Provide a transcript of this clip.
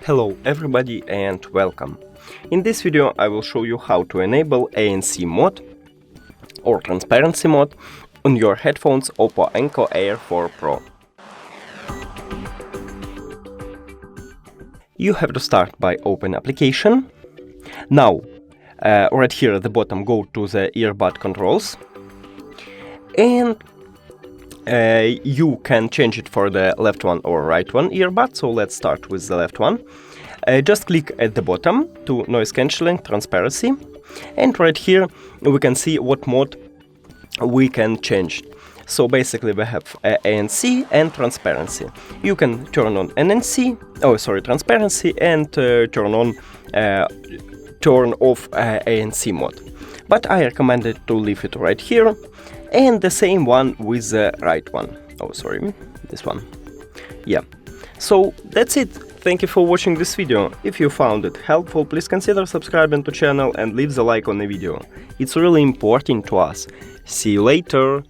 Hello everybody and welcome. In this video I will show you how to enable ANC mode or transparency mode on your headphones OPPO Enco Air 4 Pro. You have to start by open application. Now, right here at the bottom, go to the earbud controls and you can change it for the left one or right one earbud. So let's start with the left one. Just click at the bottom to noise cancelling transparency, and right here we can see what mode we can change. So basically we have ANC and transparency. You can turn on transparency and turn off ANC mode. But I recommend it to leave it right here, and the same one with the right one. This one. Yeah. So that's it. Thank you for watching this video. If you found it helpful, please consider subscribing to channel and leave the like on the video. It's really important to us. See you later.